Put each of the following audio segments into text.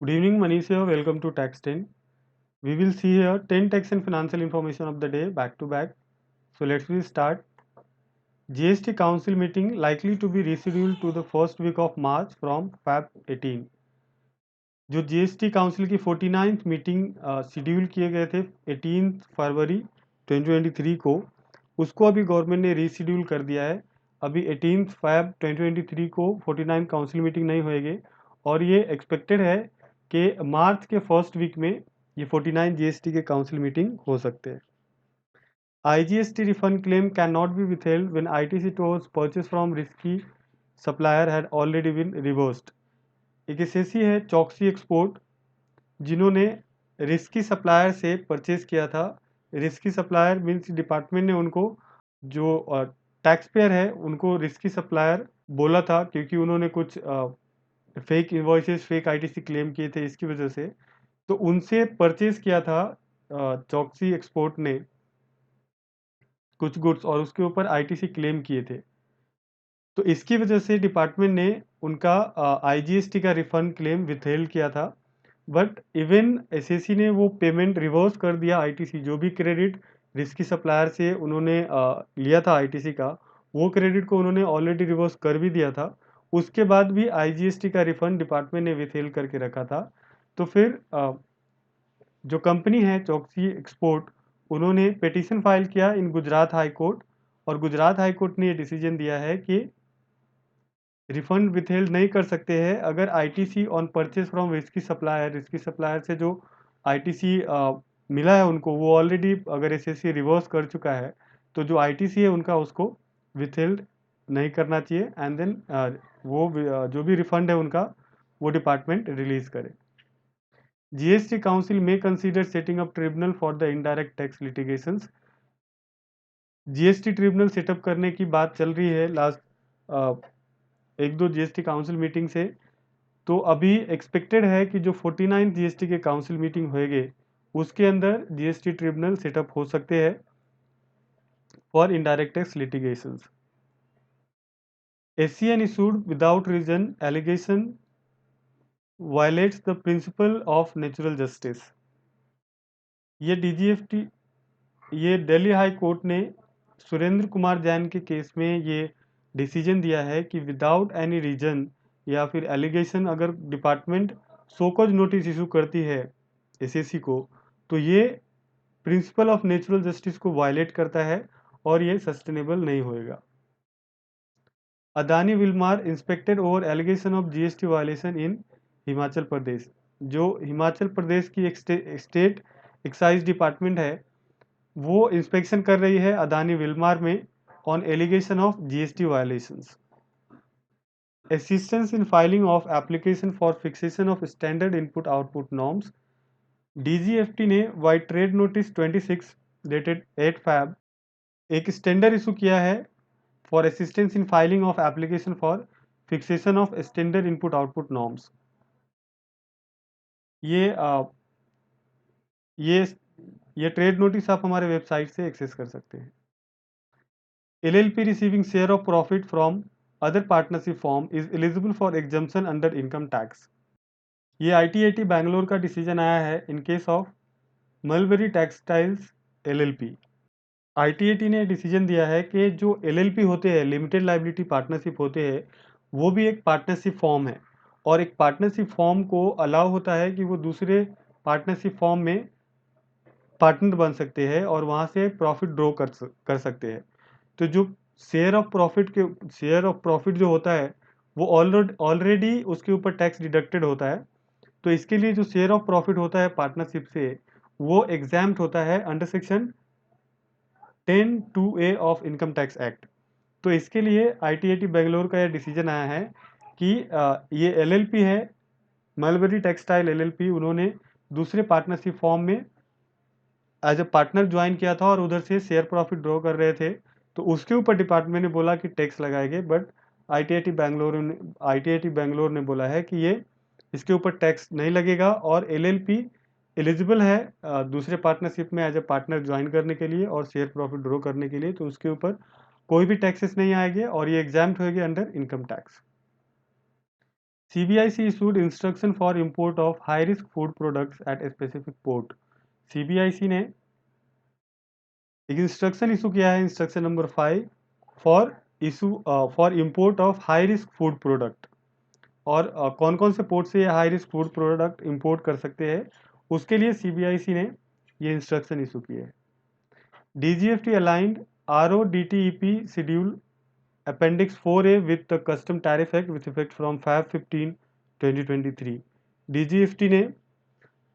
Good evening, Manish here. Welcome to Tax 10. We will see here 10 tax and financial information of the day back to back. So let's start. GST Council meeting likely to be rescheduled to the first week of March from Feb 18. जो GST council की 49th meeting schedule किए गए थे 18 फरवरी 2023 को, उसको अभी government ने reschedule कर दिया है। अभी 18 फैब 2023 को 49 काउंसिल मीटिंग नहीं होएगी और ये एक्सपेक्टेड है कि मार्च के फर्स्ट वीक में ये 49 जीएसटी के काउंसिल मीटिंग हो सकते हैं। IGST refund claim cannot be withheld when ITC tolls purchased from risky supplier had already been reversed. एक एसएससी है चौकसी एक्सपोर्ट, जिन्होंने रिस्की सप्लायर से परचेज किया था। रिस्की सप्लायर मीन्स डिपार्टमेंट ने उनको जो टैक्स पेयर है उनको रिस्की सप्लायर बोला था, क्योंकि उन्होंने कुछ fake invoices fake ITC claim किए थे, इसकी वजह से तो उनसे परचेज किया था चौकसी एक्सपोर्ट ने कुछ गुड्स और उसके ऊपर आईटीसी क्लेम किए थे। तो इसकी वजह से डिपार्टमेंट ने उनका आईजीएसटी का रिफंड क्लेम विथहेल्ड किया था। बट इवन एसएससी ने वो पेमेंट रिवर्स कर दिया। आईटीसी जो भी क्रेडिट रिस्की सप्लायर से उन्होंने लिया था आईटीसी का, वो क्रेडिट को उन्होंने ऑलरेडी रिवर्स कर भी दिया था। उसके बाद भी आईजीएसटी का रिफंड डिपार्टमेंट ने विथहेल्ड करके रखा था। तो फिर जो कंपनी है चौकसी एक्सपोर्ट, उन्होंने पिटीशन फाइल किया इन गुजरात हाई कोर्ट, और गुजरात हाई कोर्ट ने ये डिसीजन दिया है कि रिफंड विथहेल्ड नहीं कर सकते हैं अगर ITC on purchase from risky supplier से जो आईटीसी मिला है उनको, वो ऑलरेडी अगर एसएससी रिवर्स कर चुका है, तो जो आईटीसी है उनका उसको विथहेल्ड नहीं करना चाहिए। एंड देन वो जो भी रिफंड है उनका वो डिपार्टमेंट रिलीज करे। जीएसटी काउंसिल में consider setting up tribunal for the indirect tax litigations. GST tribunal setup करने की बात चल रही है लास्ट एक दो जीएसटी काउंसिल मीटिंग से। तो अभी एक्सपेक्टेड है कि जो 49 जीएसटी के काउंसिल मीटिंग होएंगे उसके अंदर जीएसटी ट्रिब्यूनल सेटअप हो सकते हैं for indirect tax litigations. SCN issued without reason allegation violates the principle of natural justice। ये डीजीएफटी ये दिल्ली हाई कोर्ट ने सुरेंद्र कुमार जैन के केस में ये डिसीजन दिया है कि विदाउट एनी रीजन या फिर एलिगेशन अगर डिपार्टमेंट सोकॉज नोटिस इशू करती है एसएससी को, तो ये प्रिंसिपल ऑफ नेचुरल जस्टिस को वायलेट करता है और ये सस्टेनेबल नहीं होएगा। Adani Wilmar inspected over allegation of GST violation in Himachal Pradesh. जो हिमाचल प्रदेश की एक स्टेट एक्साइज डिपार्टमेंट है, वो इंस्पेक्शन कर रही है अदानी विलमार में on allegation of GST violations. Assistance in filing of application for fixation of standard input output norms. DGFT ने vide trade notice 26 dated 8 Feb एक स्टैंडर्ड इशू किया है for assistance in filing of application for fixation of standard input output norms. ये ये ये trade notice आप हमारे website से एक्सेस कर सकते हैं। LLP receiving share of profit from other partnership firm is eligible for exemption under income tax। ये ITAT बैंगलोर का डिसीजन आया है in case of mulberry textiles LLP। ITAT ने डिसीजन दिया है कि जो LLP होते हैं, लिमिटेड लाइबिलिटी पार्टनरशिप होते हैं, वो भी एक पार्टनरशिप फॉर्म है, और एक पार्टनरशिप फॉर्म को अलाउ होता है कि वो दूसरे पार्टनरशिप फॉर्म में पार्टनर बन सकते हैं और वहाँ से प्रॉफिट ड्रॉ कर सकते हैं। तो जो शेयर ऑफ प्रॉफिट जो होता है वो ऑलरेडी उसके ऊपर टैक्स डिडक्टेड होता है। तो इसके लिए जो शेयर ऑफ प्रॉफिट होता है पार्टनरशिप से, वो एग्जाम्प्ट होता है under section 10(2)(a) of income tax act. तो इसके लिए ITAT बेंगलोर का यह डिसीजन आया है कि ये LLP है मलबरी टेक्सटाइल LLP, उन्होंने दूसरे पार्टनरशिप फॉर्म में एज ए पार्टनर ज्वाइन किया था और उधर से शेयर प्रॉफिट ड्रॉ कर रहे थे, तो उसके ऊपर डिपार्टमेंट ने बोला कि टैक्स लगाएंगे। बट ITAT बेंगलोर ने बोला है कि ये इसके ऊपर टैक्स नहीं लगेगा और LLP एलिजिबल है दूसरे पार्टनरशिप में एज ए पार्टनर ज्वाइन करने के लिए और शेयर प्रॉफिट ड्रॉ करने के लिए, तो उसके ऊपर कोई भी टैक्सेस नहीं आएंगे और ये एग्जाम्प्ट होगी under income tax. CBIC issued instruction for import of high risk food products at a specific port. CBIC ने एक इंस्ट्रक्शन इशू किया है, instruction number 5 for import of high risk food product. और कौन कौन से पोर्ट से ये high risk food product import कर सकते हैं, उसके लिए CBIC ने ये इंस्ट्रक्शन इशू किए हैं। DGFT aligned RODTEP schedule Appendix 4A with the Custom Tariff Act with effect from Feb 15, 2023। DGFT ने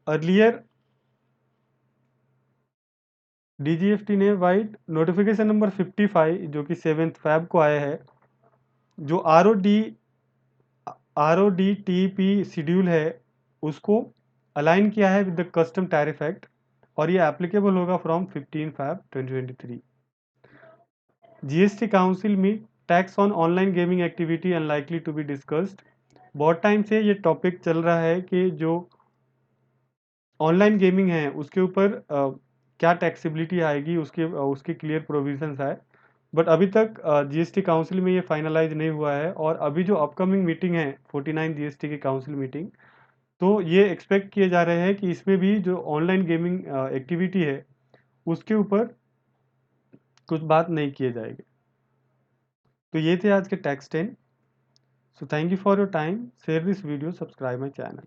अर्लियर वाइड नोटिफिकेशन नंबर 55 जो कि 7 Feb को आया है, जो RODTEP शेड्यूल है उसको अलाइन किया है with the custom tariff act, और ये एप्लीकेबल होगा फ्रॉम 15 Feb 2023। GST काउंसिल में tax on online gaming activity unlikely to be discussed. बहुत टाइम से ये टॉपिक चल रहा है कि जो ऑनलाइन गेमिंग है उसके ऊपर क्या टैक्सेबिलिटी आएगी, उसके क्लियर प्रोविजंस है, बट अभी तक GST काउंसिल में ये फाइनलाइज नहीं हुआ है। और अभी जो अपकमिंग मीटिंग है 49 GST की काउंसिल मीटिंग, तो ये एक्सपेक्ट किए जा रहे हैं कि इसमें भी जो ऑनलाइन गेमिंग एक्टिविटी है उसके ऊपर कुछ बात नहीं किए जाएगी। तो ये थे आज के tax 10। So thank you for your time, share this video, subscribe my channel.